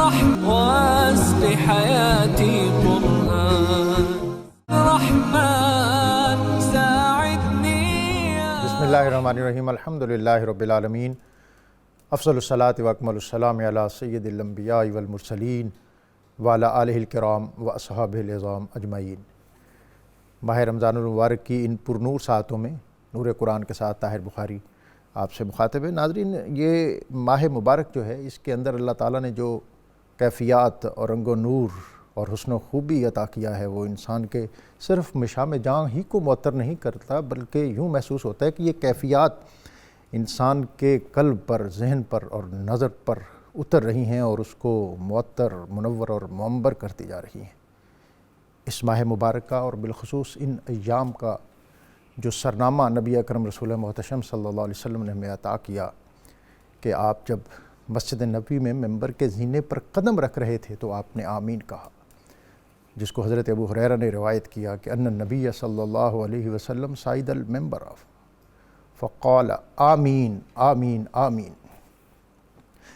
واسق حياتي قرآن رحمن ساعدني. بسم اللہ الرحمن الرحیم. الحمدللہ رب العالمین. افضل الصلاۃ و اکمل السلام علی سید الانبیاء والمرسلین وعلی آلہ الکرام و اصحابہ العظام اجمعین. ماہ رمضان المبارک کی ان پرنور ساعتوں میں نور قرآن کے ساتھ طاہر بخاری آپ سے مخاطب ہے. ناظرین، یہ ماہ مبارک جو ہے اس کے اندر اللہ تعالیٰ نے جو کیفیات اور رنگ و نور اور حسن و خوبی عطا کیا ہے وہ انسان کے صرف مشام جاں ہی کو معطر نہیں کرتا، بلکہ یوں محسوس ہوتا ہے کہ یہ کیفیات انسان کے قلب پر، ذہن پر اور نظر پر اتر رہی ہیں اور اس کو معطر، منور اور معمر کرتی جا رہی ہیں. اس ماہ مبارک کا اور بالخصوص ان ایام کا جو سرنامہ نبی اکرم رسول محتشم صلی اللہ علیہ وسلم نے ہمیں عطا کیا کہ آپ جب مسجد نبوی میں ممبر کے زینے پر قدم رکھ رہے تھے تو آپ نے آمین کہا، جس کو حضرت ابو ہریرہ نے روایت کیا کہ ان النبی صلی اللہ علیہ وسلم صعد المنبر فقال آمین آمین آمین.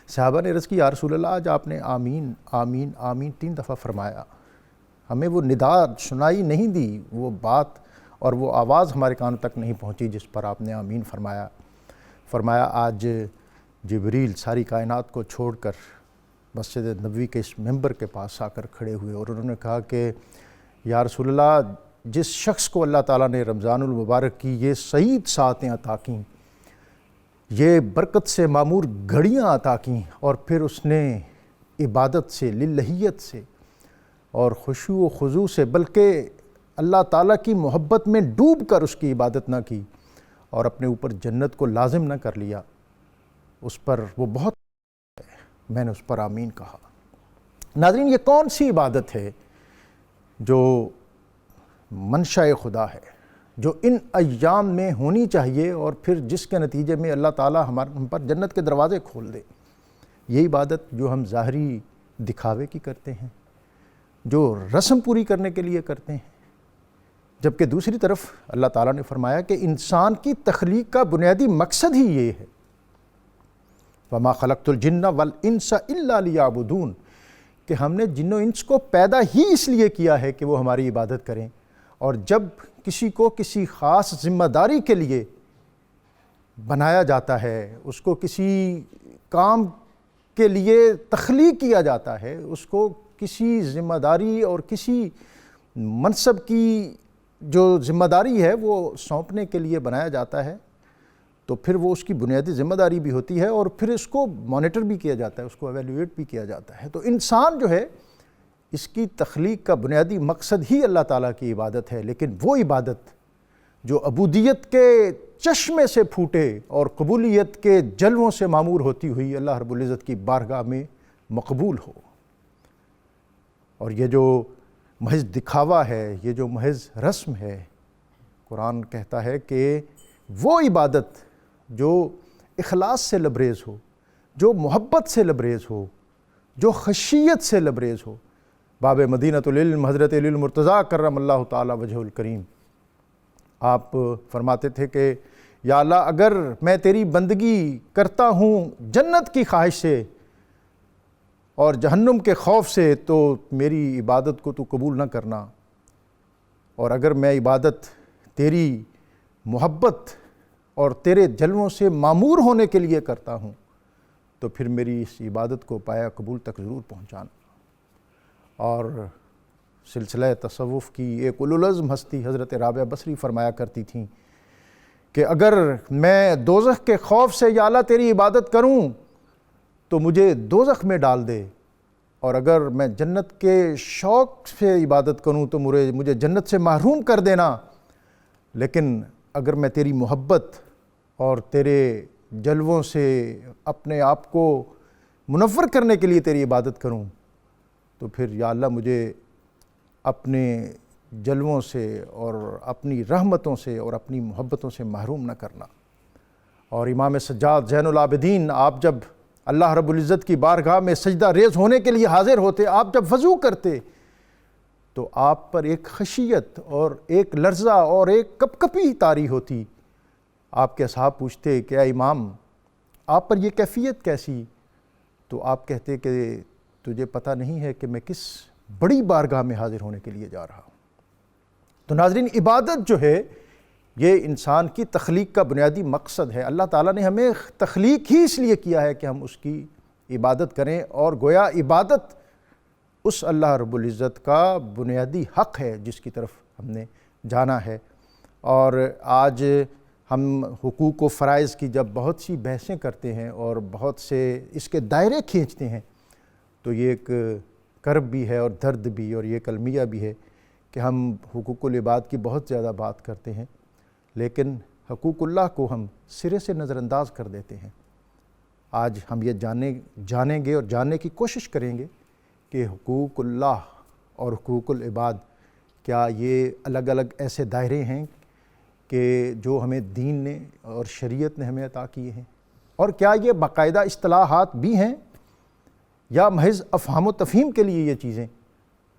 صحابہ نے عرض کی یا رسول اللہ، آج آپ نے آمین آمین آمین 3 دفعہ فرمایا، ہمیں وہ ندا سنائی نہیں دی، وہ بات اور وہ آواز ہمارے کانوں تک نہیں پہنچی جس پر آپ نے آمین فرمایا. فرمایا آج جبریل ساری کائنات کو چھوڑ کر مسجد نبوی کے اس ممبر کے پاس آ کر کھڑے ہوئے اور انہوں نے کہا کہ یا رسول اللہ، جس شخص کو اللہ تعالیٰ نے رمضان المبارک کی یہ سعید ساعتیں عطا کیں، یہ برکت سے معمور گھڑیاں عطا کیں، اور پھر اس نے عبادت سے، للہیت سے اور خشوع و خضوع سے، بلکہ اللہ تعالیٰ کی محبت میں ڈوب کر اس کی عبادت نہ کی اور اپنے اوپر جنت کو لازم نہ کر لیا، اس پر وہ بہت میں نے اس پر آمین کہا. ناظرین، یہ کون سی عبادت ہے جو منشاء خدا ہے، جو ان ایام میں ہونی چاہیے اور پھر جس کے نتیجے میں اللہ تعالیٰ ہم پر جنت کے دروازے کھول دے؟ یہ عبادت جو ہم ظاہری دکھاوے کی کرتے ہیں، جو رسم پوری کرنے کے لیے کرتے ہیں، جبکہ دوسری طرف اللہ تعالیٰ نے فرمایا کہ انسان کی تخلیق کا بنیادی مقصد ہی یہ ہے، وَمَا خَلَقْتُ الْجِنَّ وَالْإِنسَ إِلَّا لِيَعْبُدُونَ، کہ ہم نے جن و انس کو پیدا ہی اس لیے کیا ہے کہ وہ ہماری عبادت کریں. اور جب کسی کو کسی خاص ذمہ داری کے لیے بنایا جاتا ہے، اس کو کسی کام کے لیے تخلیق کیا جاتا ہے، اس کو کسی ذمہ داری اور کسی منصب کی جو ذمہ داری ہے وہ سونپنے کے لیے بنایا جاتا ہے، تو پھر وہ اس کی بنیادی ذمہ داری بھی ہوتی ہے اور پھر اس کو مانیٹر بھی کیا جاتا ہے، اس کو ایویلیویٹ بھی کیا جاتا ہے. تو انسان جو ہے اس کی تخلیق کا بنیادی مقصد ہی اللہ تعالیٰ کی عبادت ہے، لیکن وہ عبادت جو عبودیت کے چشمے سے پھوٹے اور قبولیت کے جلووں سے معمور ہوتی ہوئی اللہ رب العزت کی بارگاہ میں مقبول ہو. اور یہ جو محض دکھاوا ہے، یہ جو محض رسم ہے، قرآن کہتا ہے کہ وہ عبادت جو اخلاص سے لبریز ہو، جو محبت سے لبریز ہو، جو خشیت سے لبریز ہو. باب مدینۃ العلم حضرت علی المرتضیٰ کرم اللہ تعالی وجہ الکریم آپ فرماتے تھے کہ یا اللہ، اگر میں تیری بندگی کرتا ہوں جنت کی خواہش سے اور جہنم کے خوف سے تو میری عبادت کو تو قبول نہ کرنا، اور اگر میں عبادت تیری محبت اور تیرے جلووں سے معمور ہونے کے لیے کرتا ہوں تو پھر میری اس عبادت کو پایا قبول تک ضرور پہنچانا. اور سلسلہ تصوف کی ایک اولوالعزم ہستی حضرت رابعہ بصری فرمایا کرتی تھیں کہ اگر میں دوزخ کے خوف سے یا اللہ تیری عبادت کروں تو مجھے دوزخ میں ڈال دے، اور اگر میں جنت کے شوق سے عبادت کروں تو مجھے جنت سے محروم کر دینا، لیکن اگر میں تیری محبت اور تیرے جلووں سے اپنے آپ کو منور کرنے کے لیے تیری عبادت کروں تو پھر یا اللہ مجھے اپنے جلووں سے اور اپنی رحمتوں سے اور اپنی محبتوں سے محروم نہ کرنا. اور امام سجاد زین العابدین، آپ جب اللہ رب العزت کی بارگاہ میں سجدہ ریز ہونے کے لیے حاضر ہوتے، آپ جب وضو کرتے تو آپ پر ایک خشیت اور ایک لرزہ اور ایک کپکپی طاری ہوتی. آپ کے اصحاب پوچھتے کہ اے امام، آپ پر یہ کیفیت کیسی؟ تو آپ کہتے کہ تجھے پتہ نہیں ہے کہ میں کس بڑی بارگاہ میں حاضر ہونے کے لیے جا رہا ہوں۔ تو ناظرین، عبادت جو ہے یہ انسان کی تخلیق کا بنیادی مقصد ہے۔ اللہ تعالیٰ نے ہمیں تخلیق ہی اس لیے کیا ہے کہ ہم اس کی عبادت کریں، اور گویا عبادت اس اللہ رب العزت کا بنیادی حق ہے جس کی طرف ہم نے جانا ہے۔ اور آج ہم حقوق و فرائض کی جب بہت سی بحثیں کرتے ہیں اور بہت سے اس کے دائرے کھینچتے ہیں، تو یہ ایک کرب بھی ہے اور درد بھی، اور یہ ایک المیہ بھی ہے کہ ہم حقوق العباد کی بہت زیادہ بات کرتے ہیں، لیکن حقوق اللہ کو ہم سرے سے نظر انداز کر دیتے ہیں۔ آج ہم یہ جانیں گے اور جاننے کی کوشش کریں گے کہ حقوق اللہ اور حقوق العباد کیا یہ الگ الگ ایسے دائرے ہیں کہ جو ہمیں دین نے اور شریعت نے ہمیں عطا کیے ہیں، اور کیا یہ باقاعدہ اصطلاحات بھی ہیں یا محض افہام و تفہیم کے لیے یہ چیزیں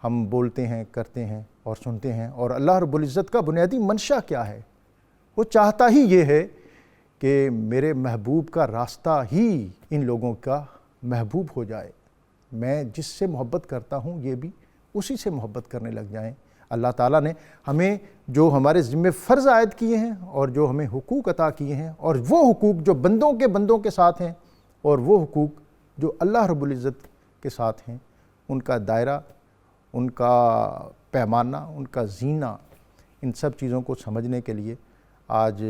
ہم بولتے ہیں، کرتے ہیں اور سنتے ہیں۔ اور اللہ رب العزت کا بنیادی منشا کیا ہے؟ وہ چاہتا ہی یہ ہے کہ میرے محبوب کا راستہ ہی ان لوگوں کا محبوب ہو جائے، میں جس سے محبت کرتا ہوں یہ بھی اسی سے محبت کرنے لگ جائیں۔ اللہ تعالیٰ نے ہمیں جو ہمارے ذمہ فرض عائد کیے ہیں اور جو ہمیں حقوق عطا کیے ہیں، اور وہ حقوق جو بندوں کے ساتھ ہیں اور وہ حقوق جو اللہ رب العزت کے ساتھ ہیں، ان کا دائرہ، ان کا پیمانہ، ان کا زینہ، ان سب چیزوں کو سمجھنے کے لیے آج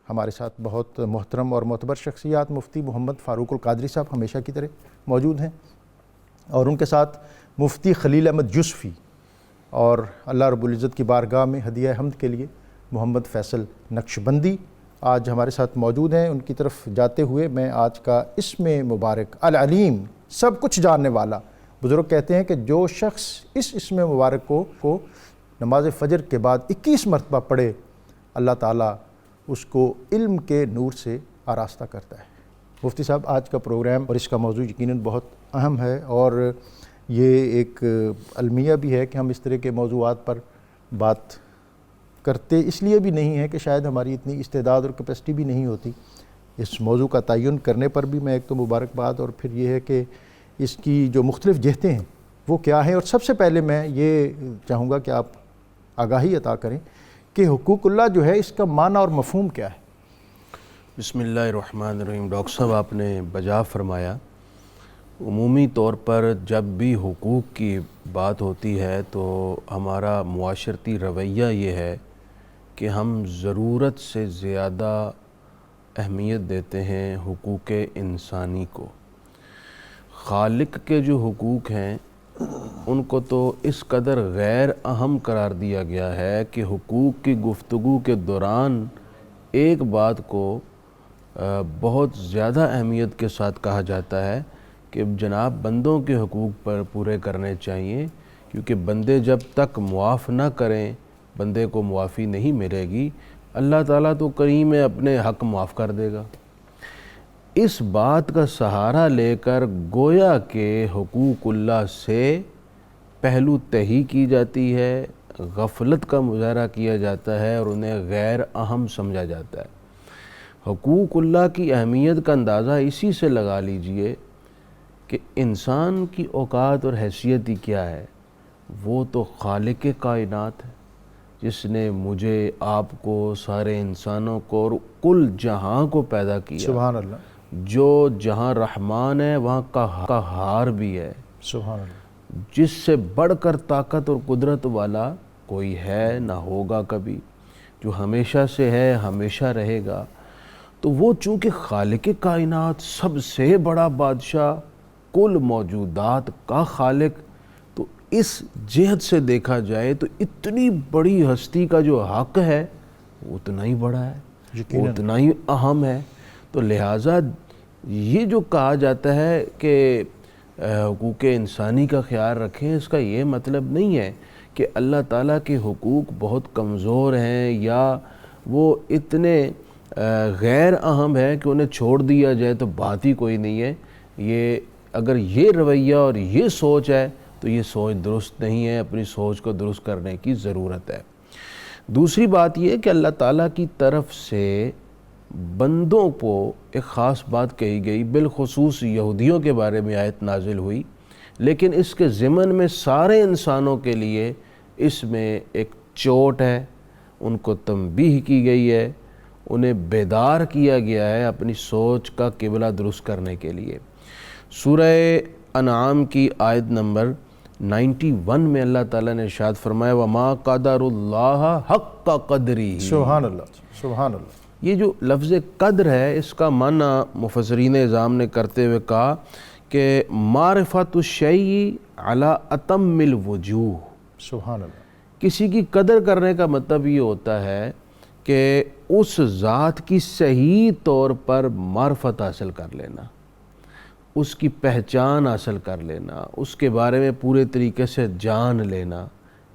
ہمارے ساتھ بہت محترم اور معتبر شخصیات مفتی محمد فاروق القادری صاحب ہمیشہ کی طرح موجود ہیں، اور ان کے ساتھ مفتی خلیل احمد یوسفی، اور اللہ رب العزت کی بارگاہ میں ہدیہ حمد کے لیے محمد فیصل نقشبندی آج ہمارے ساتھ موجود ہیں۔ ان کی طرف جاتے ہوئے میں آج کا اسم مبارک العلیم، سب کچھ جاننے والا، بزرگ کہتے ہیں کہ جو شخص اس اسم مبارک کو نماز فجر کے بعد 21 مرتبہ پڑھے، اللہ تعالیٰ اس کو علم کے نور سے آراستہ کرتا ہے۔ مفتی صاحب، آج کا پروگرام اور اس کا موضوع یقیناً بہت اہم ہے، اور یہ ایک المیہ بھی ہے کہ ہم اس طرح کے موضوعات پر بات کرتے اس لیے بھی نہیں ہے کہ شاید ہماری اتنی استعداد اور کیپیسٹی بھی نہیں ہوتی اس موضوع کا تعین کرنے پر بھی۔ میں ایک تو مبارکباد، اور پھر یہ ہے کہ اس کی جو مختلف جہتیں ہیں وہ کیا ہیں، اور سب سے پہلے میں یہ چاہوں گا کہ آپ آگاہی عطا کریں کہ حقوق اللہ جو ہے اس کا معنی اور مفہوم کیا ہے۔ بسم اللہ الرحمن الرحیم۔ ڈاکٹر صاحب، آپ نے بجا فرمایا، عمومی طور پر جب بھی حقوق کی بات ہوتی ہے تو ہمارا معاشرتی رویہ یہ ہے کہ ہم ضرورت سے زیادہ اہمیت دیتے ہیں حقوق انسانی کو۔ خالق کے جو حقوق ہیں ان کو تو اس قدر غیر اہم قرار دیا گیا ہے کہ حقوق کی گفتگو کے دوران ایک بات کو بہت زیادہ اہمیت کے ساتھ کہا جاتا ہے کہ جناب بندوں کے حقوق پر پورے کرنے چاہیے، کیونکہ بندے جب تک معاف نہ کریں بندے کو معافی نہیں ملے گی۔ اللہ تعالیٰ تو کریم ہے، اپنے حق معاف کر دے گا۔ اس بات کا سہارا لے کر گویا کہ حقوق اللہ سے پہلو تہی کی جاتی ہے، غفلت کا مظاہرہ کیا جاتا ہے اور انہیں غیر اہم سمجھا جاتا ہے۔ حقوق اللہ کی اہمیت کا اندازہ اسی سے لگا لیجئے کہ انسان کی اوقات اور حیثیت ہی کیا ہے۔ وہ تو خالق کائنات ہے جس نے مجھے، آپ کو، سارے انسانوں کو اور کل جہاں کو پیدا کیا۔ سبحان اللہ۔ جو جہاں رحمان ہے وہاں قہار بھی ہے۔ سبحان اللہ۔ جس سے بڑھ کر طاقت اور قدرت والا کوئی ہے نہ ہوگا کبھی، جو ہمیشہ سے ہے ہمیشہ رہے گا۔ تو وہ چونکہ خالق کائنات، سب سے بڑا بادشاہ، کل موجودات کا خالق، تو اس جہت سے دیکھا جائے تو اتنی بڑی ہستی کا جو حق ہے وہ اتنا ہی بڑا ہے، وہ اتنا ہی اہم ہے۔ تو لہٰذا یہ جو کہا جاتا ہے کہ حقوق انسانی کا خیال رکھیں، اس کا یہ مطلب نہیں ہے کہ اللہ تعالیٰ کے حقوق بہت کمزور ہیں یا وہ اتنے غیر اہم ہے کہ انہیں چھوڑ دیا جائے تو بات ہی کوئی نہیں ہے۔ یہ اگر یہ رویہ اور یہ سوچ ہے تو یہ سوچ درست نہیں ہے، اپنی سوچ کو درست کرنے کی ضرورت ہے۔ دوسری بات یہ ہے کہ اللہ تعالیٰ کی طرف سے بندوں کو ایک خاص بات کہی گئی، بالخصوص یہودیوں کے بارے میں آیت نازل ہوئی لیکن اس کے ضمن میں سارے انسانوں کے لیے اس میں ایک چوٹ ہے، ان کو تنبیہ کی گئی ہے، انہیں بیدار کیا گیا ہے اپنی سوچ کا قبلہ درست کرنے کے لیے۔ سورہ انعام کی آیت نمبر 91 میں اللہ تعالیٰ نے ارشاد فرمایا وَمَا قَدَرُ اللَّهَ حَقَّ قَدْرِهِ۔ سبحان اللہ، سبحان اللہ۔ یہ جو لفظ قدر ہے اس کا معنی مفسرین اعظام نے کرتے ہوئے کہا کہ معرفت الشیء علی اتم الوجوہ۔ سبحان اللہ۔ کسی کی قدر کرنے کا مطلب یہ ہوتا ہے کہ اس ذات کی صحیح طور پر معرفت حاصل کر لینا، اس کی پہچان حاصل کر لینا، اس کے بارے میں پورے طریقے سے جان لینا،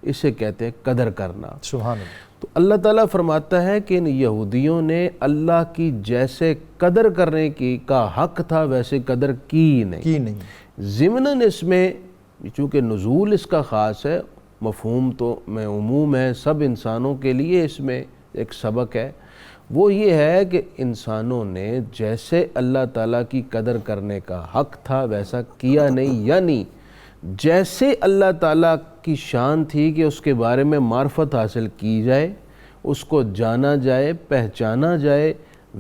اسے کہتے ہیں قدر کرنا۔ سبحان اللہ۔ تو اللہ تعالیٰ فرماتا ہے کہ ان یہودیوں نے اللہ کی جیسے قدر کرنے کا حق تھا ویسے قدر کی نہیں۔ ضمناً اس میں چونکہ نزول اس کا خاص ہے، مفہوم تو میں عموم ہے، سب انسانوں کے لیے اس میں ایک سبق ہے، وہ یہ ہے کہ انسانوں نے جیسے اللہ تعالیٰ کی قدر کرنے کا حق تھا ویسا کیا نہیں، یعنی جیسے اللہ تعالیٰ کی شان تھی کہ اس کے بارے میں معرفت حاصل کی جائے، اس کو جانا جائے، پہچانا جائے،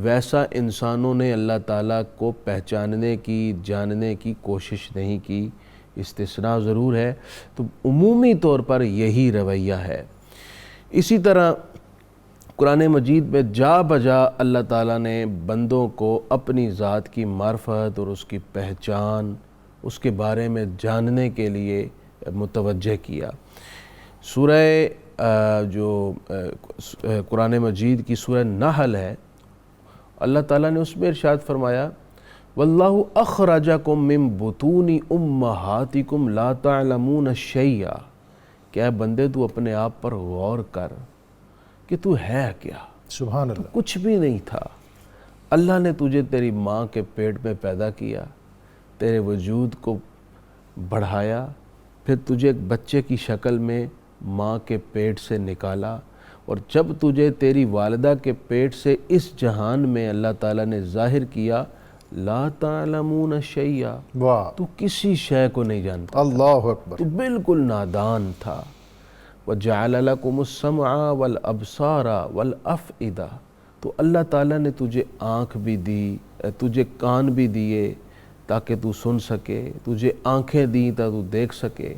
ویسا انسانوں نے اللہ تعالیٰ کو پہچاننے کی، جاننے کی کوشش نہیں کی۔ استثناء ضرور ہے، تو عمومی طور پر یہی رویہ ہے۔ اسی طرح قرآن مجید میں جا بجا اللہ تعالیٰ نے بندوں کو اپنی ذات کی معرفت اور اس کی پہچان، اس کے بارے میں جاننے کے لیے متوجہ کیا۔ سورہ جو قرآن مجید کی سورہ نحل ہے، اللہ تعالیٰ نے اس میں ارشاد فرمایا وَاللَّهُ أَخْرَجَكُم مِّن بُطُونِ أُمَّهَاتِكُمْ لَا تَعْلَمُونَ شَيْئًا کہ اے بندے تو اپنے آپ پر غور کر کہ تو ہے کیا، سبحان اللہ۔ کچھ بھی نہیں تھا، اللہ نے تجھے تیری ماں کے پیٹ میں پیدا کیا، تیرے وجود کو بڑھایا، پھر تجھے ایک بچے کی شکل میں ماں کے پیٹ سے نکالا، اور جب تجھے تیری والدہ کے پیٹ سے اس جہان میں اللہ تعالیٰ نے ظاہر کیا، لا تعلمون شیئا، واہ، تو کسی شے کو نہیں جانتا، اللہ اکبر، تو بالکل نادان تھا۔ وَجَعَلَ لَكُمُ السَّمْعَ وَالْأَبْصَارَ وَالْأَفْئِدَةَ، تو اللہ تعالیٰ نے تجھے آنکھ بھی دی، تجھے کان بھی دیے تاکہ تو سن سکے، تجھے آنکھیں دیں تاکہ تو دیکھ سکے،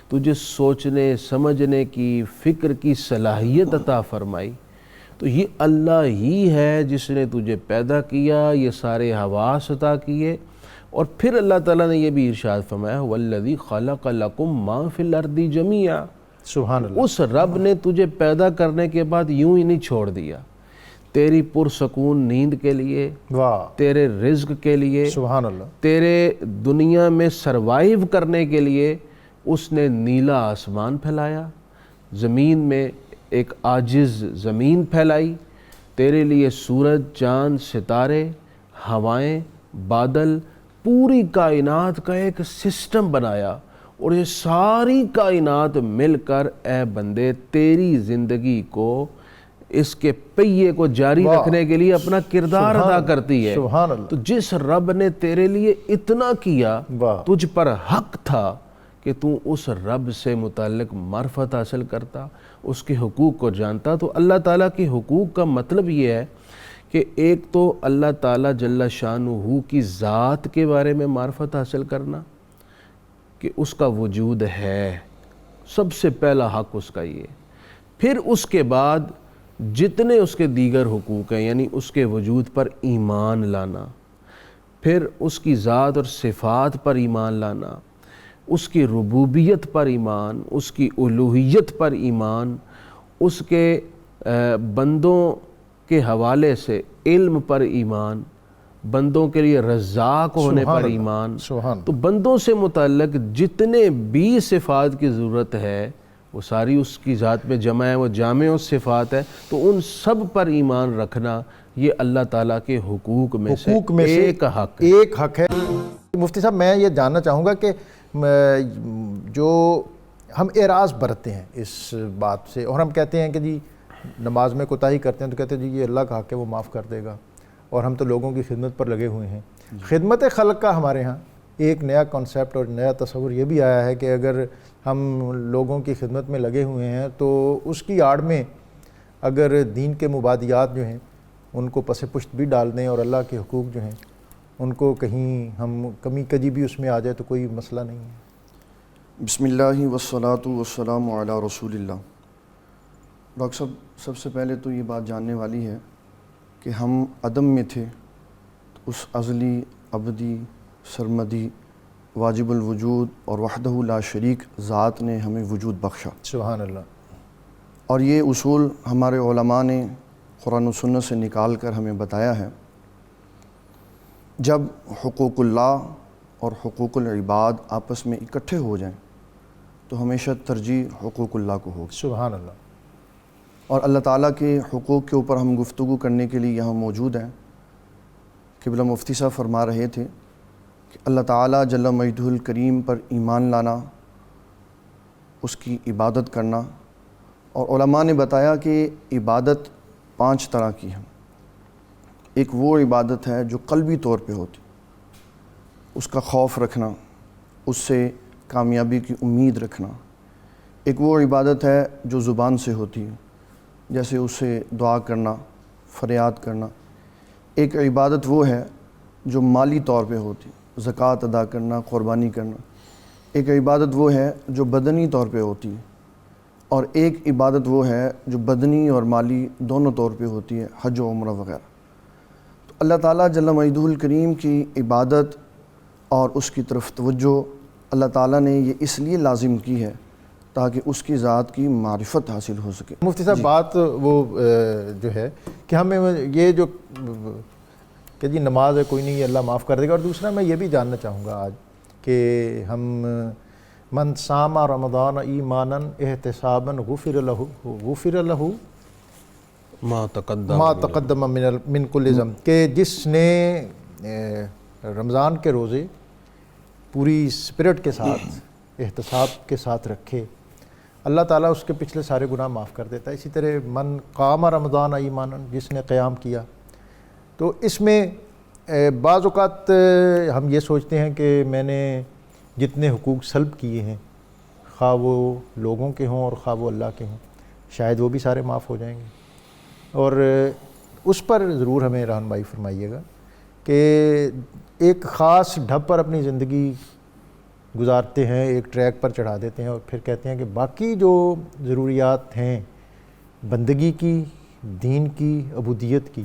تجھے سوچنے سمجھنے کی، فکر کی صلاحیت عطا فرمائی۔ تو یہ اللہ ہی ہے جس نے تجھے پیدا کیا، یہ سارے حواس عطا کیے، اور پھر اللہ تعالیٰ نے یہ بھی ارشاد فرمایا وَالَّذِي خَلَقَ لَكُم مَّا فِي الْأَرْضِ جَمِيعًا، سبحان اللہ۔ اس رب نے تجھے پیدا کرنے کے بعد یوں ہی نہیں چھوڑ دیا، تیری پرسکون نیند کے لیے، واہ، تیرے رزق کے لیے، سبحان اللہ، تیرے دنیا میں سروائیو کرنے کے لیے اس نے نیلا آسمان پھیلایا، زمین میں ایک عاجز زمین پھیلائی، تیرے لیے سورج، چاند، ستارے، ہوائیں، بادل، پوری کائنات کا ایک سسٹم بنایا، اور یہ ساری کائنات مل کر اے بندے تیری زندگی کو، اس کے پہیے کو جاری رکھنے کے لیے اپنا کردار ادا کرتی ہے۔ سبحان اللہ۔ تو جس رب نے تیرے لیے اتنا کیا، تجھ پر حق تھا کہ تو اس رب سے متعلق معرفت حاصل کرتا، اس کے حقوق کو جانتا۔ تو اللہ تعالیٰ کے حقوق کا مطلب یہ ہے کہ ایک تو اللہ تعالیٰ جل شانہ کی ذات کے بارے میں معرفت حاصل کرنا کہ اس کا وجود ہے، سب سے پہلا حق اس کا یہ۔ پھر اس کے بعد جتنے اس کے دیگر حقوق ہیں، یعنی اس کے وجود پر ایمان لانا، پھر اس کی ذات اور صفات پر ایمان لانا، اس کی ربوبیت پر ایمان، اس کی الوہیت پر ایمان، اس کے بندوں کے حوالے سے علم پر ایمان، بندوں کے لیے رزاق ہونے پر ایمان۔ تو بندوں سے متعلق جتنے بھی صفات کی ضرورت ہے وہ ساری اس کی ذات میں جمع ہے، وہ جامع صفات ہے، تو ان سب پر ایمان رکھنا یہ اللہ تعالیٰ کے حقوق میں سے ایک حق ہے۔ مفتی صاحب، میں یہ جاننا چاہوں گا کہ جو ہم اعراض برتتے ہیں اس بات سے، اور ہم کہتے ہیں کہ جی نماز میں کوتاہی کرتے ہیں تو کہتے ہیں جی یہ اللہ کا حق ہے، وہ معاف کر دے گا، اور ہم تو لوگوں کی خدمت پر لگے ہوئے ہیں۔ خدمت خلق کا ہمارے ہاں ایک نیا کانسیپٹ اور نیا تصور یہ بھی آیا ہے کہ اگر ہم لوگوں کی خدمت میں لگے ہوئے ہیں تو اس کی آڑ میں اگر دین کے مبادیات جو ہیں ان کو پس پشت بھی ڈال دیں اور اللہ کے حقوق جو ہیں ان کو کہیں ہم کمی کجی بھی اس میں آ جائے تو کوئی مسئلہ نہیں ہے۔ بسم اللہ والصلاۃ والسلام علی رسول اللہ۔ ڈاکٹر صاحب، سب سے پہلے تو یہ بات جاننے والی ہے کہ ہم عدم میں تھے تو اس ازلی ابدی سرمدی واجب الوجود اور وحدہ لا شریک ذات نے ہمیں وجود بخشا، سبحان اللہ۔ اور یہ اصول ہمارے علماء نے قرآن و سنت سے نکال کر ہمیں بتایا ہے۔ جب حقوق اللہ اور حقوق العباد آپس میں اکٹھے ہو جائیں تو ہمیشہ ترجیح حقوق اللہ کو ہوگی۔ سبحان اللہ۔ اور اللہ تعالیٰ کے حقوق کے اوپر ہم گفتگو کرنے کے لیے یہاں موجود ہیں۔ قبلہ مفتی صاحب فرما رہے تھے کہ اللہ تعالیٰ جل مجدہ الکریم پر ایمان لانا، اس کی عبادت کرنا، اور علماء نے بتایا کہ عبادت 5 طرح کی ہے۔ ایک وہ عبادت ہے جو قلبی طور پہ ہوتی، اس کا خوف رکھنا، اس سے کامیابی کی امید رکھنا۔ ایک وہ عبادت ہے جو زبان سے ہوتی ہے، جیسے اس سے دعا کرنا، فریاد کرنا۔ ایک عبادت وہ ہے جو مالی طور پہ ہوتی، زکوٰۃ ادا کرنا، قربانی کرنا۔ ایک عبادت وہ ہے جو بدنی طور پہ ہوتی ہے، اور ایک عبادت وہ ہے جو بدنی اور مالی دونوں طور پہ ہوتی ہے، حج و عمرہ وغیرہ۔ تو اللہ تعالیٰ جل مجدہ الکریم کی عبادت اور اس کی طرف توجہ اللہ تعالیٰ نے یہ اس لیے لازم کی ہے تاکہ اس کی ذات کی معرفت حاصل ہو سکے۔ مفتی صاحب بات وہ جو ہے کہ ہمیں یہ جو کہ جی نماز ہے کوئی نہیں یہ اللہ معاف کر دے گا، اور دوسرا میں یہ بھی جاننا چاہوں گا آج کہ ہم من صام رمضان ایمانا احتسابا غفر له ما تقدم من کل ذنب، کہ جس نے رمضان کے روزے پوری اسپرٹ کے ساتھ احتساب کے ساتھ رکھے، اللہ تعالیٰ اس کے پچھلے سارے گناہ معاف کر دیتا ہے۔ اسی طرح من قام رمضان ایمانا، جس نے قیام کیا۔ تو اس میں بعض اوقات ہم یہ سوچتے ہیں کہ میں نے جتنے حقوق سلب کیے ہیں، خواہ وہ لوگوں کے ہوں اور خواہ وہ اللہ کے ہوں، شاید وہ بھی سارے معاف ہو جائیں گے، اور اس پر ضرور ہمیں رہنمائی فرمائیے گا کہ ایک خاص ڈھب پر اپنی زندگی گزارتے ہیں، ایک ٹریک پر چڑھا دیتے ہیں، اور پھر کہتے ہیں کہ باقی جو ضروریات ہیں بندگی کی، دین کی، عبودیت کی،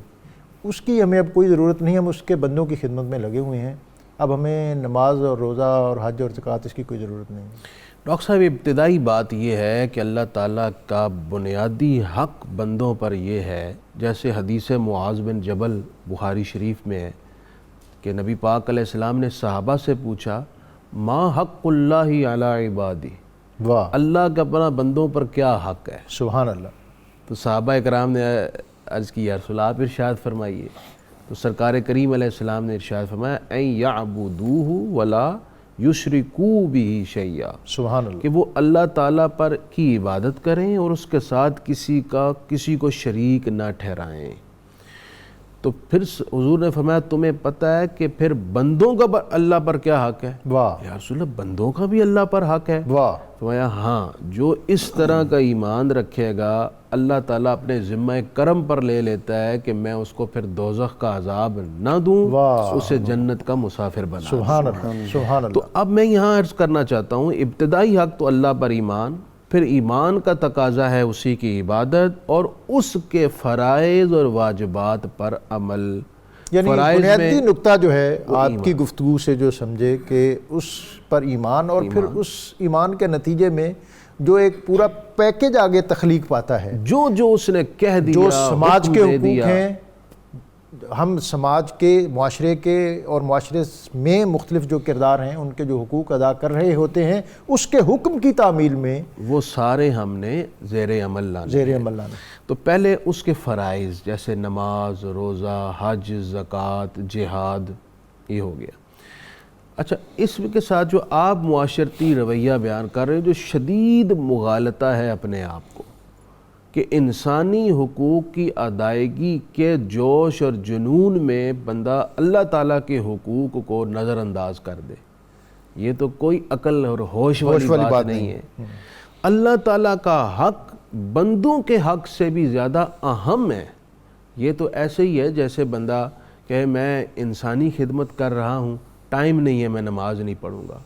اس کی ہمیں اب کوئی ضرورت نہیں، ہم اس کے بندوں کی خدمت میں لگے ہوئے ہیں، اب ہمیں نماز اور روزہ اور حج اور زکوٰۃ اس کی کوئی ضرورت نہیں ہے۔ ڈاکٹر صاحب، ابتدائی بات یہ ہے کہ اللہ تعالیٰ کا بنیادی حق بندوں پر یہ ہے، جیسے حدیث معاذ بن جبل بخاری شریف میں ہے کہ نبی پاک علیہ السلام نے صحابہ سے پوچھا، ما حق اللہ علی عبادی، واہ، اللہ کا اپنا بندوں پر کیا حق ہے؟ سبحان اللہ۔ تو صحابہ اکرام نے عرض کی، یا رسول اللہ آپ ارشاد فرمائیے۔ تو سرکار کریم علیہ السلام نے ارشاد فرمایا، ان یعبدوہ ولا یشرکوا بہ شیئا، سبحان اللہ۔ کہ وہ اللہ تعالیٰ پر کی عبادت کریں اور اس کے ساتھ کسی کو شریک نہ ٹھہرائیں۔ تو پھر حضور نے فرمایا، تمہیں پتہ ہے کہ پھر بندوں کا اللہ پر کیا حق ہے؟ واہ، یا رسول اللہ، بندوں کا بھی اللہ پر حق ہے؟ واہ، فرمایا ہاں، جو اس طرح کا ایمان رکھے گا اللہ تعالیٰ اپنے ذمہ کرم پر لے لیتا ہے کہ میں اس کو پھر دوزخ کا عذاب نہ دوں، واہ، اسے جنت کا مسافر بنا دوں۔ سبحان اللہ، سبحان اللہ۔ تو اب میں یہاں عرض کرنا چاہتا ہوں، ابتدائی حق تو اللہ پر ایمان، پھر ایمان کا تقاضا ہے اسی کی عبادت اور اس کے فرائض اور واجبات پر عمل۔ یعنی بنیادی نقطہ جو ہے آپ کی گفتگو سے جو سمجھے کہ اس پر ایمان، اور پھر اس ایمان کے نتیجے میں جو ایک پورا پیکج آگے تخلیق پاتا ہے، جو اس نے کہہ دیا، جو سماج کے حکم دے حقوق دیا۔ ہیں، ہم سماج کے، معاشرے کے اور معاشرے میں مختلف جو کردار ہیں ان کے جو حقوق ادا کر رہے ہوتے ہیں، اس کے حکم کی تعمیل میں وہ سارے ہم نے زیر عمل لانے۔ زیر عمل لانا۔ تو پہلے اس کے فرائض جیسے نماز، روزہ، حج، زکوٰۃ، جہاد، یہ ہو گیا۔ اچھا، اس کے ساتھ جو آپ معاشرتی رویہ بیان کر رہے ہیں، جو شدید مغالطہ ہے اپنے آپ کو، کہ انسانی حقوق کی ادائیگی کے جوش اور جنون میں بندہ اللہ تعالیٰ کے حقوق کو نظر انداز کر دے۔ یہ تو کوئی عقل اور ہوش والی بات نہیں ہے۔ اللہ تعالیٰ کا حق بندوں کے حق سے بھی زیادہ اہم ہے۔ یہ تو ایسے ہی ہے جیسے بندہ کہ میں انسانی خدمت کر رہا ہوں، ٹائم نہیں ہے، میں نماز نہیں پڑھوں گا،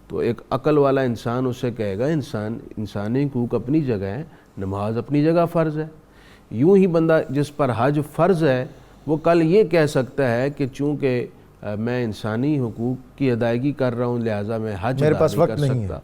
تو ایک عقل والا انسان اسے کہے گا انسانی حقوق اپنی جگہ ہے، نماز اپنی جگہ فرض ہے۔ یوں ہی بندہ جس پر حج فرض ہے وہ کل یہ کہہ سکتا ہے کہ چونکہ میں انسانی حقوق کی ادائیگی کر رہا ہوں لہٰذا میں حج میرے ادا پاس نہیں وقت کر نہیں سکتا۔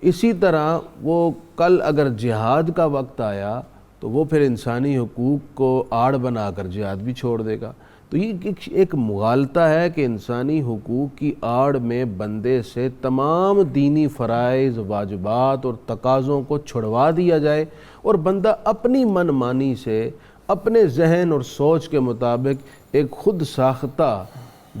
اسی طرح وہ کل اگر جہاد کا وقت آیا تو وہ پھر انسانی حقوق کو آڑ بنا کر جہاد بھی چھوڑ دے گا۔ تو یہ ایک مغالطہ ہے کہ انسانی حقوق کی آڑ میں بندے سے تمام دینی فرائض، واجبات اور تقاضوں کو چھڑوا دیا جائے اور بندہ اپنی من مانی سے اپنے ذہن اور سوچ کے مطابق ایک خود ساختہ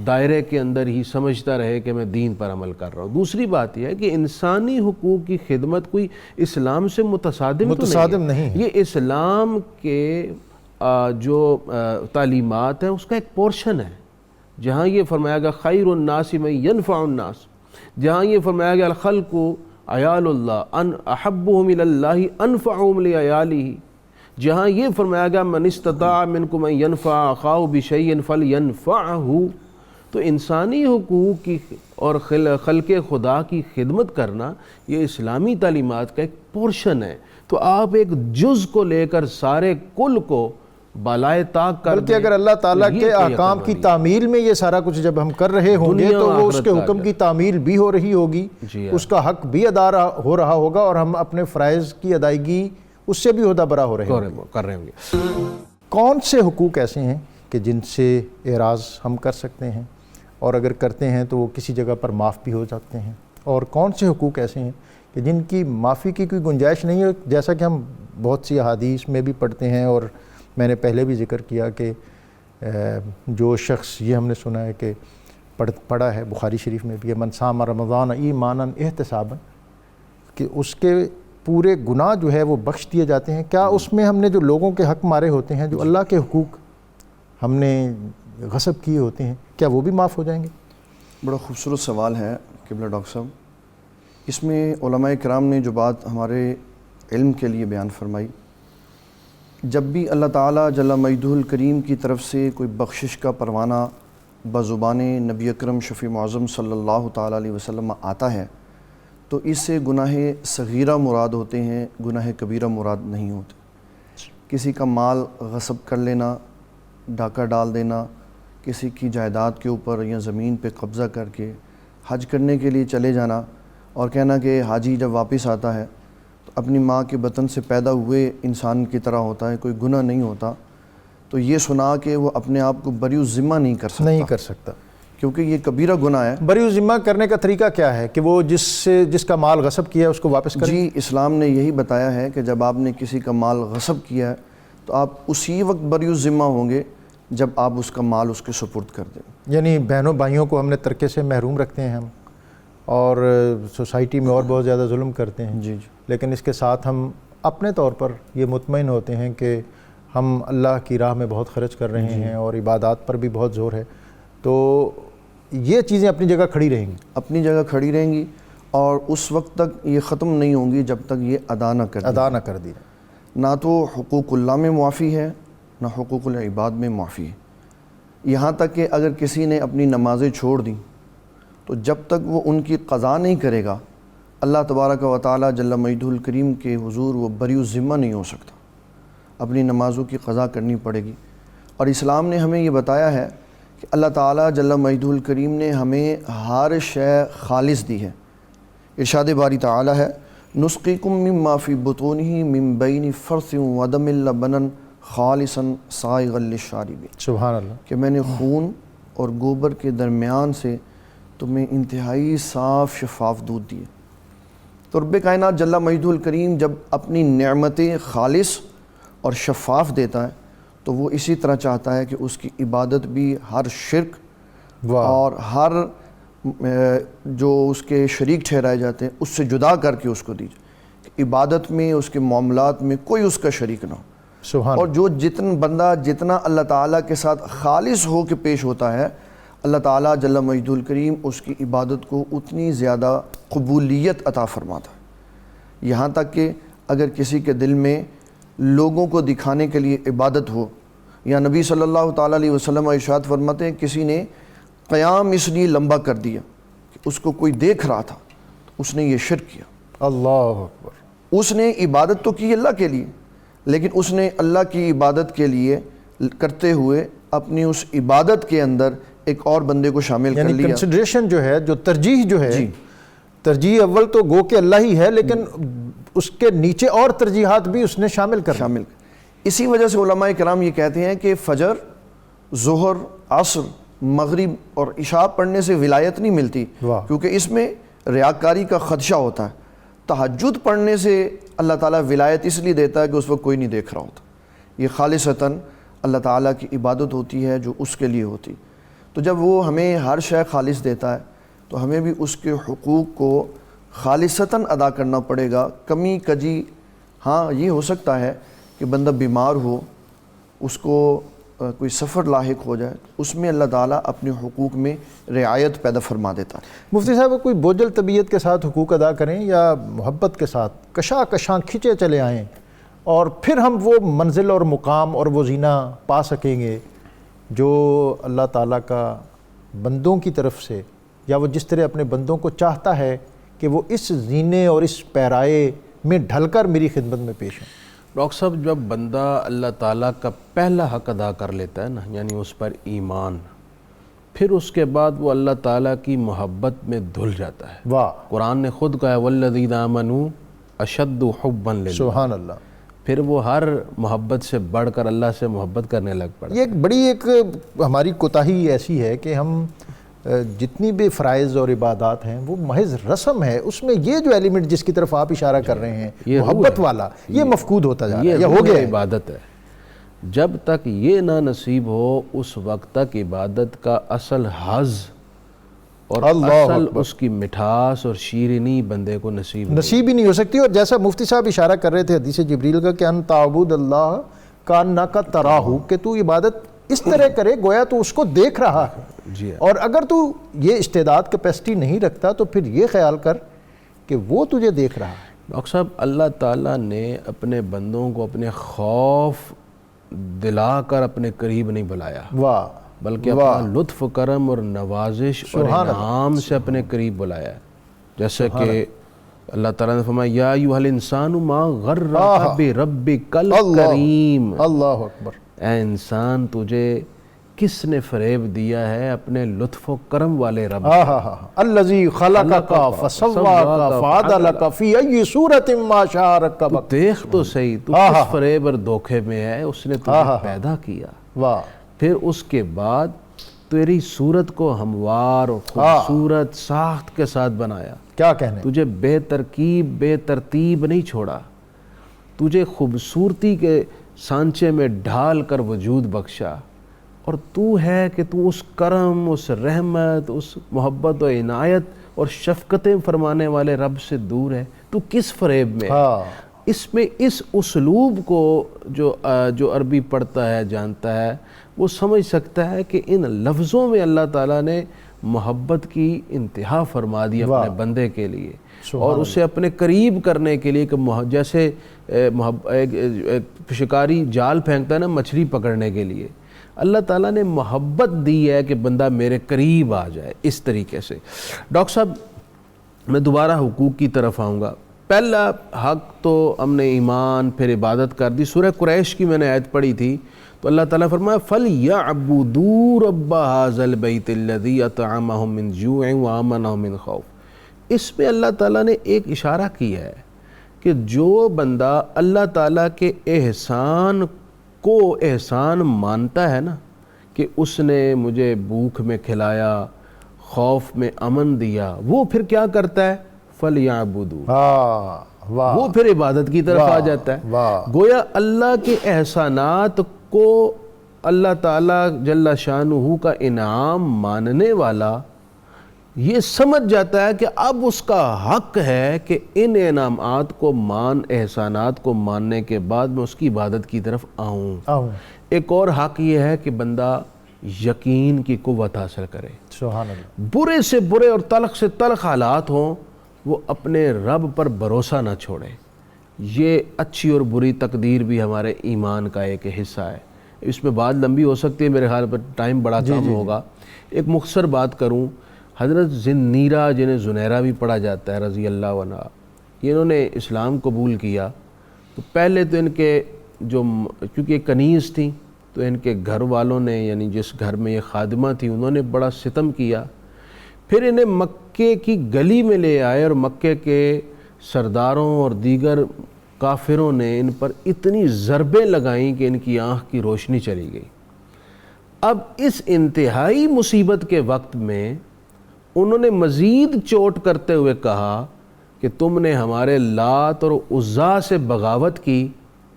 دائرے کے اندر ہی سمجھتا رہے کہ میں دین پر عمل کر رہا ہوں۔ دوسری بات یہ ہے کہ انسانی حقوق کی خدمت کوئی اسلام سے متصادم نہیں ہے۔ یہ اسلام کے جو تعلیمات ہیں اس کا ایک پورشن ہے۔ جہاں یہ فرمایا گیا خیر الناس من ینفع الناس، جہاں یہ فرمایا گیا الخلق عیال اللہ ان احبهم الی اللہ انفعهم لعیالہ، جہاں یہ فرمایا گیا من استطاع منکم ان ینفع اخاہ بشیء فلینفعہ، تو انسانی حقوق کی اور خلق خدا کی خدمت کرنا یہ اسلامی تعلیمات کا ایک پورشن ہے۔ تو آپ ایک جز کو لے کر سارے کل کو بالائے طاق کر بلکہ اگر اللہ تعالیٰ کے احکام کی تعمیل میں یہ سارا کچھ جب ہم کر رہے ہوں گے تو وہ اس کے حکم کی تعمیل بھی ہو رہی ہوگی، اس کا حق بھی ادا ہو رہا ہوگا اور ہم اپنے فرائض کی ادائیگی اس سے بھی عہدہ برا ہو رہے ہوں گے۔ کون سے حقوق ایسے ہیں کہ جن سے اعراض ہم کر سکتے ہیں اور اگر کرتے ہیں تو وہ کسی جگہ پر معاف بھی ہو جاتے ہیں، اور کون سے حقوق ایسے ہیں کہ جن کی معافی کی کوئی گنجائش نہیں ہے؟ جیسا کہ ہم بہت سی احادیث میں بھی پڑھتے ہیں اور میں نے پہلے بھی ذکر کیا کہ جو شخص، یہ ہم نے سنا ہے کہ پڑھا ہے بخاری شریف میں بھی ہے، من صام رمضان ایمانا احتسابا، کہ اس کے پورے گناہ جو ہے وہ بخش دیے جاتے ہیں۔ کیا اس میں ہم نے جو لوگوں کے حق مارے ہوتے ہیں، جو اللہ کے حقوق ہم نے غصب کیے ہوتے ہیں، کیا وہ بھی معاف ہو جائیں گے؟ بڑا خوبصورت سوال ہے قبلہ ڈاکٹر صاحب۔ اس میں علماء کرام نے جو بات ہمارے علم کے لیے بیان فرمائی، جب بھی اللہ تعالیٰ جل مجدہ الکریم کی طرف سے کوئی بخشش کا پروانہ بزبان نبی اکرم شفیع معظم صلی اللہ تعالیٰ علیہ وسلم آتا ہے تو اس سے گناہ صغیرہ مراد ہوتے ہیں، گناہ کبیرہ مراد نہیں ہوتے۔ کسی کا مال غصب کر لینا، ڈاکہ ڈال دینا، کسی کی جائیداد کے اوپر یا زمین پہ قبضہ کر کے حج کرنے کے لیے چلے جانا اور کہنا کہ حاجی جب واپس آتا ہے تو اپنی ماں کے بطن سے پیدا ہوئے انسان کی طرح ہوتا ہے، کوئی گناہ نہیں ہوتا، تو یہ سنا کہ وہ اپنے آپ کو بری الذمہ نہیں کر سکتا کیونکہ یہ کبیرہ گناہ ہے۔ بری الذمہ کرنے کا طریقہ کیا ہے کہ وہ جس کا مال غصب کیا ہے اس کو واپس کریں؟ جی، اسلام نے یہی بتایا ہے کہ جب آپ نے کسی کا مال غصب کیا ہے تو آپ اسی وقت بری الذمہ ہوں گے جب آپ اس کا مال اس کے سپرد کر دیں۔ یعنی بہنوں بھائیوں کو ہم نے ترکے سے محروم رکھتے ہیں ہم، اور سوسائٹی میں اور بہت زیادہ ظلم کرتے ہیں، جی لیکن اس کے ساتھ ہم اپنے طور پر یہ مطمئن ہوتے ہیں کہ ہم اللہ کی راہ میں بہت خرچ کر رہے ہیں اور عبادات پر بھی بہت زور ہے، تو یہ چیزیں اپنی جگہ کھڑی رہیں گی، اپنی جگہ کھڑی رہیں گی اور اس وقت تک یہ ختم نہیں ہوں گی جب تک یہ ادا نہ کر دی۔ نہ تو حقوق اللہ میں معافی ہے، نہ حقوق العباد میں معافی ہے۔ یہاں تک کہ اگر کسی نے اپنی نمازیں چھوڑ دیں تو جب تک وہ ان کی قضا نہیں کرے گا، اللہ تبارک و تعالیٰ جل مجدہ الکریم کے حضور وہ بری الذمہ نہیں ہو سکتا، اپنی نمازوں کی قضا کرنی پڑے گی۔ اور اسلام نے ہمیں یہ بتایا ہے کہ اللہ تعالیٰ جل مجدہ الکریم نے ہمیں ہر شے خالص دی ہے۔ ارشاد باری تعالیٰ ہے نسقیکم مما فی بطونہ من بین فرث ودم لبنا خالصا سائغا للشاربین، سبحان اللہ، کہ میں نے خون اور گوبر کے درمیان سے تمہیں انتہائی صاف شفاف دودھ دیے۔ تو رب کائنات جل مجدہ الکریم جب اپنی نعمتیں خالص اور شفاف دیتا ہے تو وہ اسی طرح چاہتا ہے کہ اس کی عبادت بھی ہر شرک اور ہر جو اس کے شریک ٹھہرائے جاتے ہیں اس سے جدا کر کے اس کو دی جائے، کہ عبادت میں، اس کے معاملات میں کوئی اس کا شریک نہ ہو۔ سبحان اور جو بندہ جتنا اللہ تعالیٰ کے ساتھ خالص ہو کے پیش ہوتا ہے، اللہ تعالیٰ جل مجدہ الکریم اس کی عبادت کو اتنی زیادہ قبولیت عطا فرماتا ہے، یہاں تک کہ اگر کسی کے دل میں لوگوں کو دکھانے کے لیے عبادت ہو، یا نبی صلی اللہ تعالیٰ علیہ وسلم ارشاد فرماتے ہیں کسی نے قیام اس لیے لمبا کر دیا کہ اس کو کوئی دیکھ رہا تھا، اس نے یہ شرک کیا۔ اللہ اکبر۔ اس نے عبادت تو کی اللہ کے لیے، لیکن اس نے اللہ کی عبادت کے لیے کرتے ہوئے اپنی اس عبادت کے اندر ایک اور بندے کو شامل کر یعنی لیا۔ کنسیڈریشن جو ہے، جو ترجیح جو ہے، جی، ترجیح اول تو گو کہ اللہ ہی ہے، لیکن اس کے نیچے اور ترجیحات بھی اس نے شامل کر لی۔ اسی وجہ سے علماء کرام یہ کہتے ہیں کہ فجر، ظہر، عصر، مغرب اور عشاء پڑھنے سے ولایت نہیں ملتی، واہ۔ کیونکہ اس میں ریاکاری کا خدشہ ہوتا ہے۔ تہجد پڑھنے سے اللہ تعالیٰ ولایت اس لیے دیتا ہے کہ اس وقت کوئی نہیں دیکھ رہا ہوتا، یہ خالصتاً اللہ تعالیٰ کی عبادت ہوتی ہے جو اس کے لیے ہوتی۔ تو جب وہ ہمیں ہر شے خالص دیتا ہے تو ہمیں بھی اس کے حقوق کو خالصتاً ادا کرنا پڑے گا۔ کمی کجی، ہاں یہ ہو سکتا ہے کہ بندہ بیمار ہو، اس کو کوئی سفر لاحق ہو جائے، اس میں اللہ تعالیٰ اپنے حقوق میں رعایت پیدا فرما دیتا ہے۔ مفتی صاحب، کوئی بوجھل طبیعت کے ساتھ حقوق ادا کریں یا محبت کے ساتھ کشاں کھنچے چلے آئیں، اور پھر ہم وہ منزل اور مقام اور وہ زینہ پا سکیں گے جو اللہ تعالیٰ کا بندوں کی طرف سے، یا وہ جس طرح اپنے بندوں کو چاہتا ہے کہ وہ اس زینے اور اس پیرائے میں ڈھل کر میری خدمت میں پیش ہوں۔ ڈاکٹر صاحب، جب بندہ اللہ تعالیٰ کا پہلا حق ادا کر لیتا ہے نا، یعنی اس پر ایمان، پھر اس کے بعد وہ اللہ تعالیٰ کی محبت میں دھل جاتا ہے۔ واہ، قرآن نے خود کہا ہے وَالَّذِينَ آمَنُوا أَشَدُّ حُبًّا لِلَّهِ، سبحان اللہ۔ پھر وہ ہر محبت سے بڑھ کر اللہ سے محبت کرنے لگ پڑا۔ یہ ایک ہماری کوتاہی ایسی ہے کہ ہم جتنی بھی فرائض اور عبادات ہیں وہ محض رسم ہے، اس میں یہ جو ایلیمنٹ جس کی طرف آپ اشارہ کر رہے ہیں یہ محبت والا، یہ مفقود ہوتا جا رہا ہے، یہ یہ ہو روح گیا ہے۔ عبادت ہے۔ جب تک یہ نہ نصیب ہو اس وقت تک عبادت کا اصل حظ اور اصل اس کی مٹھاس اور شیرینی بندے کو نصیب ہی نہیں ہو سکتی۔ اور جیسا مفتی صاحب اشارہ کر رہے تھے حدیث جبریل کا کہ ان تعبد اللہ کانک تراہ، کہ تو عبادت اس طرح کرے گویا تو اس کو دیکھ رہا ہے۔ جی، اور اگر تو یہ استعداد کیپیسٹی نہیں رکھتا تو پھر یہ خیال کر کہ وہ تجھے دیکھ رہا ہے۔ ڈاکٹر صاحب، اللہ تعالیٰ نے اپنے بندوں کو اپنے خوف دلا کر اپنے قریب نہیں بلایا، واہ، بلکہ اپنا لطف کرم اور نوازش اور انعام سے اپنے قریب بلایا ہے۔ جیسے کہ اللہ تعالیٰ نے فرمایا یا ایھا الانسان ما غرک بربک الکریم، اللہ اکبر، اے انسان تجھے کس نے فریب دیا ہے اپنے لطف و کرم والے رب۔ الذی خلقک فسواک فعدلک فی ای صورت ما شاء رکبک۔ دیکھ تو صحیح، تو کس فریب اور دھوکے میں ہے، اس نے تجھے پیدا کیا، واہ، پھر اس کے بعد تیری صورت کو ہموار اور خوبصورت ساخت کے ساتھ بنایا، کیا کہنے، تجھے بے ترکیب بے ترتیب نہیں چھوڑا، تجھے خوبصورتی کے سانچے میں ڈھال کر وجود بخشا، اور تو ہے کہ تو اس کرم، اس رحمت، اس محبت و عنایت اور شفقتیں فرمانے والے رب سے دور ہے، تو کس فریب میں؟ اس میں اس اسلوب کو جو عربی پڑھتا ہے جانتا ہے وہ سمجھ سکتا ہے کہ ان لفظوں میں اللہ تعالیٰ نے محبت کی انتہا فرما دی اپنے بندے کے لیے، اور اسے اپنے قریب کرنے کے لیے، کہ جیسے شکاری جال پھینکتا ہے نا مچھلی پکڑنے کے لیے، اللہ تعالیٰ نے محبت دی ہے کہ بندہ میرے قریب آ جائے۔ اس طریقے سے ڈاکٹر صاحب میں دوبارہ حقوق کی طرف آؤں گا۔ پہلا حق تو ہم نے ایمان پھر عبادت کر دی۔ سورہ قریش کی میں نے آیت پڑھی تھی تو اللہ تعالیٰ فرمایا فَلْيَعْبُدُوا رَبَّ هَذَا الْبَيْتِ الَّذِي أَطْعَمَهُم مِّن جُوعٍ وَآمَنَهُم مِّن خَوْفٍ۔ اس میں اللہ تعالیٰ نے ایک اشارہ کیا ہے کہ جو بندہ اللہ تعالیٰ کے احسان کو احسان مانتا ہے نا، کہ اس نے مجھے بھوک میں کھلایا، خوف میں امن دیا، وہ پھر کیا کرتا ہے؟ فَلْيَعْبُدُوا، وہ پھر عبادت کی طرف آ جاتا ہے۔ گویا اللہ کے احسانات کو اللہ تعالیٰ جل شانہ کا انعام ماننے والا یہ سمجھ جاتا ہے کہ اب اس کا حق ہے کہ ان انعامات کو احسانات کو ماننے کے بعد میں اس کی عبادت کی طرف آؤں۔ ایک اور حق یہ ہے کہ بندہ یقین کی قوت حاصل کرے. سبحان اللہ. برے سے برے اور تلخ سے تلخ حالات ہوں وہ اپنے رب پر بھروسہ نہ چھوڑے. یہ اچھی اور بری تقدیر بھی ہمارے ایمان کا ایک حصہ ہے. اس میں بات لمبی ہو سکتی ہے، میرے خیال پر ٹائم بڑا کم ہوگا. ایک مختصر بات کروں. حضرت ذنیرہ جنہیں زنیرہ بھی پڑھا جاتا ہے رضی اللہ عنہ، انہوں نے اسلام قبول کیا تو پہلے تو ان کے کیونکہ یہ کنیز تھیں تو ان کے گھر والوں نے، یعنی جس گھر میں یہ خادمہ تھی، انہوں نے بڑا ستم کیا. پھر انہیں مکے کی گلی میں لے آئے اور مکے کے سرداروں اور دیگر کافروں نے ان پر اتنی ضربیں لگائیں کہ ان کی آنکھ کی روشنی چلی گئی. اب اس انتہائی مصیبت کے وقت میں انہوں نے مزید چوٹ کرتے ہوئے کہا کہ تم نے ہمارے لات اور عزا سے بغاوت کی،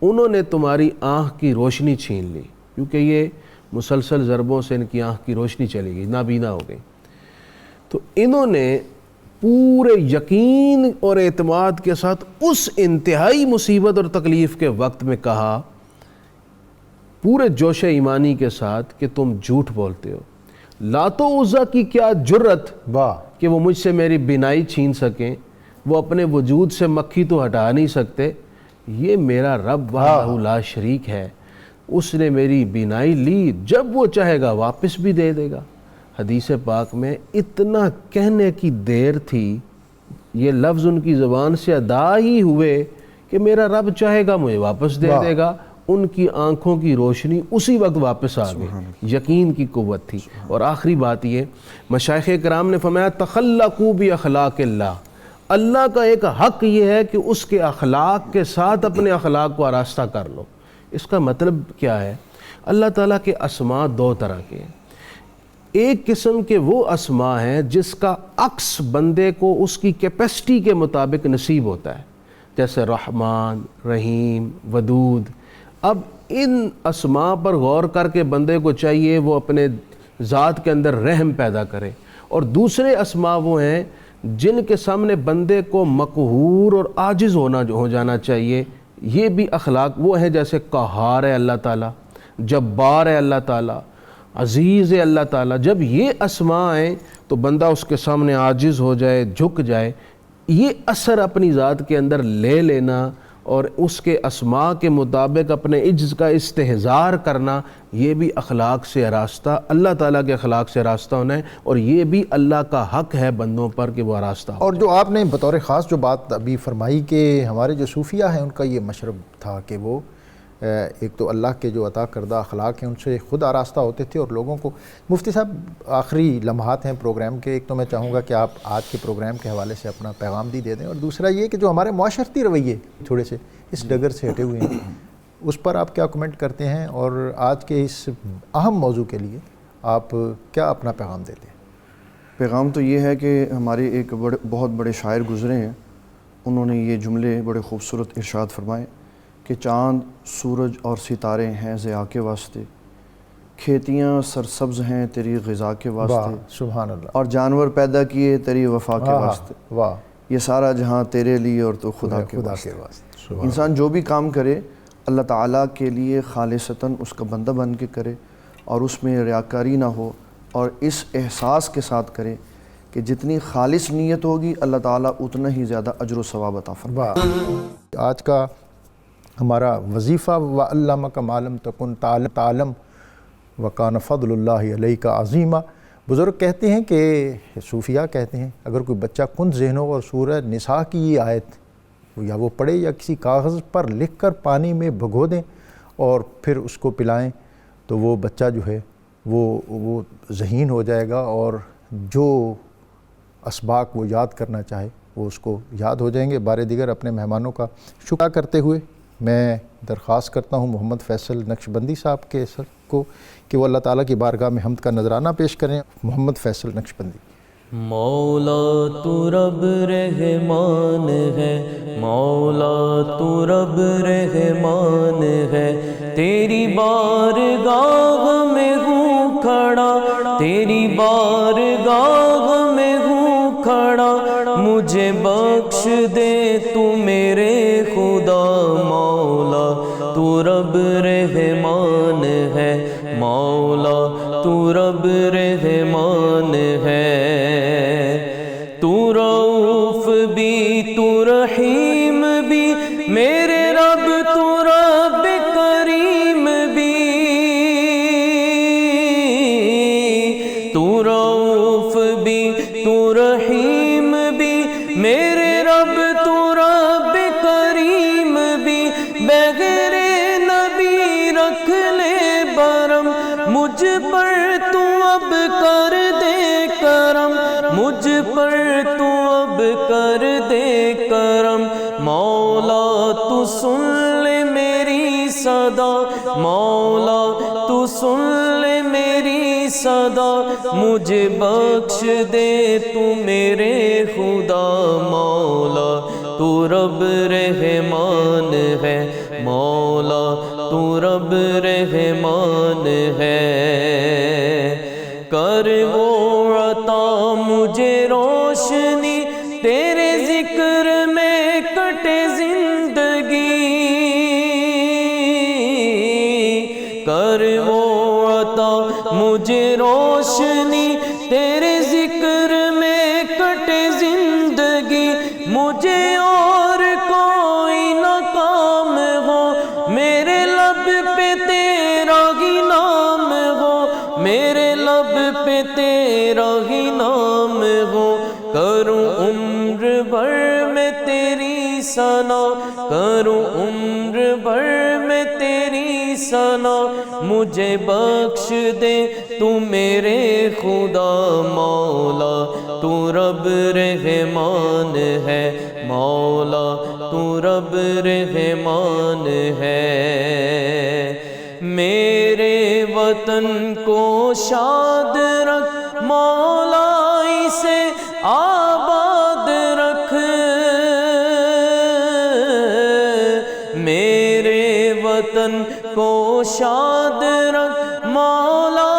انہوں نے تمہاری آنکھ کی روشنی چھین لی. کیونکہ یہ مسلسل ضربوں سے ان کی آنکھ کی روشنی چلی گئی، نابینا ہو گئی. تو انہوں نے پورے یقین اور اعتماد کے ساتھ اس انتہائی مصیبت اور تکلیف کے وقت میں کہا پورے جوش ایمانی کے ساتھ کہ تم جھوٹ بولتے ہو. لات و عزا کی کیا جرت کہ وہ مجھ سے میری بینائی چھین سکیں، وہ اپنے وجود سے مکھی تو ہٹا نہیں سکتے. یہ میرا رب وحدہ لا شریک ہے، اس نے میری بینائی لی، جب وہ چاہے گا واپس بھی دے دے گا. حدیث پاک میں اتنا کہنے کی دیر تھی، یہ لفظ ان کی زبان سے ادا ہی ہوئے کہ میرا رب چاہے گا مجھے واپس دے دے گا. ان کی آنکھوں کی روشنی اسی وقت واپس آ گئی. یقین کی قوت تھی. اور آخری بات یہ، مشائخ کرام نے فرمایا تخلقوا باخلاق اللہ. اللہ کا ایک حق یہ ہے کہ اس کے اخلاق کے ساتھ اپنے اخلاق کو آراستہ کر لو. اس کا مطلب کیا ہے؟ اللہ تعالیٰ کے اسماء دو طرح کے ہیں. ایک قسم کے وہ اسماء ہیں جس کا عکس بندے کو اس کی کیپیسٹی کے مطابق نصیب ہوتا ہے، جیسے رحمان، رحیم، ودود. اب ان اسماء پر غور کر کے بندے کو چاہیے وہ اپنے ذات کے اندر رحم پیدا کرے. اور دوسرے اسماء وہ ہیں جن کے سامنے بندے کو مقہور اور عاجز ہو جانا چاہیے. یہ بھی اخلاق وہ ہیں جیسے قہار ہے اللہ تعالیٰ، جبار ہے اللہ تعالیٰ، عزیز ہے اللہ تعالیٰ. جب یہ اسماء ہیں تو بندہ اس کے سامنے عاجز ہو جائے، جھک جائے. یہ اثر اپنی ذات کے اندر لے لینا اور اس کے اسماء کے مطابق اپنے عجز کا استحضار کرنا، یہ بھی اخلاق سے آراستہ، اللہ تعالیٰ کے اخلاق سے آراستہ ہونا ہے. اور یہ بھی اللہ کا حق ہے بندوں پر کہ وہ آراستہ ہو. اور جو آپ نے بطور خاص جو بات ابھی فرمائی کہ ہمارے جو صوفیہ ہیں ان کا یہ مشرب تھا کہ وہ ایک تو اللہ کے جو عطا کردہ اخلاق ہیں ان سے خود آراستہ ہوتے تھے اور لوگوں کو. مفتی صاحب آخری لمحات ہیں پروگرام کے، ایک تو میں چاہوں گا کہ آپ آج کے پروگرام کے حوالے سے اپنا پیغام بھی دے دیں، اور دوسرا یہ کہ جو ہمارے معاشرتی رویے تھوڑے سے اس ڈگر سے ہٹے ہوئے ہیں اس پر آپ کیا کمنٹ کرتے ہیں، اور آج کے اس اہم موضوع کے لیے آپ کیا اپنا پیغام دیتے ہیں؟ پیغام تو یہ ہے کہ ہمارے ایک بہت بڑے شاعر گزرے ہیں، انہوں نے یہ جملے بڑے خوبصورت ارشاد فرمائے کہ چاند، سورج اور ستارے ہیں ضیاء کے واسطے، کھیتیاں سرسبز ہیں تیری غذا کے واسطے، سبحان اللہ، اور جانور پیدا کیے تیری وفا کے واسطے، یہ سارا جہاں تیرے لیے اور تو خدا کے واسطے. انسان جو بھی کام کرے اللہ تعالیٰ کے لیے خالصتاً اس کا بندہ بن کے کرے اور اس میں ریاکاری نہ ہو، اور اس احساس کے ساتھ کرے کہ جتنی خالص نیت ہوگی اللہ تعالیٰ اتنا ہی زیادہ اجر و ثواب عطا فرمائے. آج کا ہمارا وظیفہ وَعَلَّمَكَ مَا لَمْ تَكُنْ تَعْلَمْ وَكَانَ فَضْلُ اللَّهِ عَلَيْكَ عَظِيمًا. بزرگ کہتے ہیں کہ صوفیاء کہتے ہیں اگر کوئی بچہ کن ذہن ہو اور سورہ نساء کی یہ آیت یا وہ پڑھے یا کسی کاغذ پر لکھ کر پانی میں بھگو دیں اور پھر اس کو پلائیں تو وہ بچہ جو ہے وہ ذہین ہو جائے گا، اور جو اسباق وہ یاد کرنا چاہے وہ اس کو یاد ہو جائیں گے. بارے دیگر اپنے مہمانوں کا شکر کرتے ہوئے میں درخواست کرتا ہوں محمد فیصل نقشبندی صاحب کے سر کو کہ وہ اللہ تعالیٰ کی بارگاہ میں حمد کا نذرانہ پیش کریں. محمد فیصل نقشبندی. مولا تو رب رحمان ہے، مولا تو رب رحمان ہے، تیری بارگاہ میں ہوں کھڑا، تیری بارگاہ میں ہوں کھڑا، مجھے بخش دے تو میرے خدا. مولا تو رب رحمان ہے، مولا تو رحمان ہے، تو رؤوف بھی تو رحیم بھی میرے رب، تو رب کریم بھی، تو رؤوف بھی تو رحیم بھی میرے رب، تو رب کریم بھی، بغیر نبی رکھ لے برم، مجھ پر تو اب کر دے کرم، مجھ پر تو اب کر دے کرم، مولا تو سن لے میری صدا، مولا تو سن لے میری صدا، مجھے بخش دے تو میرے خدا، مولا تو رب رحمان ہے، مولا تو رب رحمان ہے، کر وہ عطا مجھے روشنی، تیرے ذکر میں کٹے زندگی، کر وہ عطا مجھے روشنی، تیرے ذکر میں کٹے زندگی، مجھے اور کوئی نہ کام ہو، میرے لب پہ تیرا ہی نام ہو، میرے لب پہ تیرا ہی نام ہو، کروں عمر بھر میں تیری ثنا، کروں عمر بھر میں تیری ثنا، مجھے بخش دے تو میرے خدا، مولا تو رب رحمان ہے، مولا تو رب رحمان ہے، میرے وطن کو شاد رکھ مولا، اسے آباد رکھ، میرے وطن کو شاد رکھ مولا،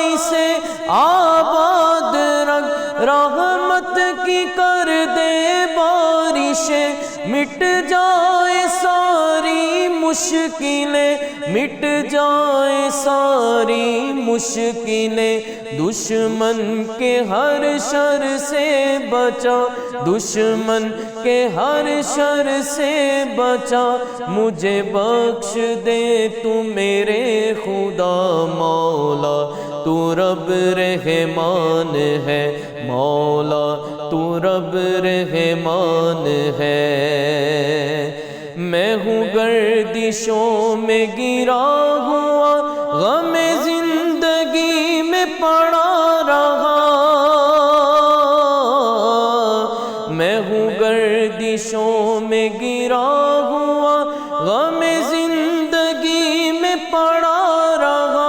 اسے آباد رکھ، رحمت کی کر دے بارشیں، مٹ جائے ساری مشکلیں، مٹ جائے ساری مشکلیں، دشمن کے ہر شر سے بچا، دشمن کے ہر شر سے بچا، مجھے بخش دے تو میرے خدا، مولا تو رب رحمان ہے، مولا تو رب رحمان ہے، میں ہوں گردشوں میں گرا ہوا، غم زندگی میں پڑا رہا، میں ہوں گردشوں میں گرا ہوا، غم زندگی میں پڑا رہا،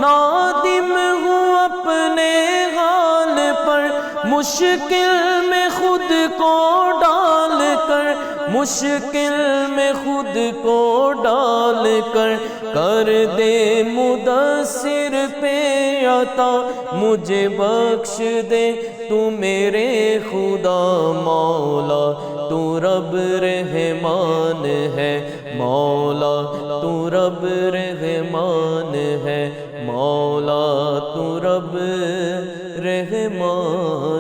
نادم ہوں اپنے حال پر، مشکل میں خود کو ڈال کر، مشکل میں خود کو ڈال کر، کر دے مدثر پہ عطا، مجھے بخش دے تو میرے خدا، مولا تو رب رحمان ہے، مولا تو رب رحمان ہے، مولا تو رب رحمان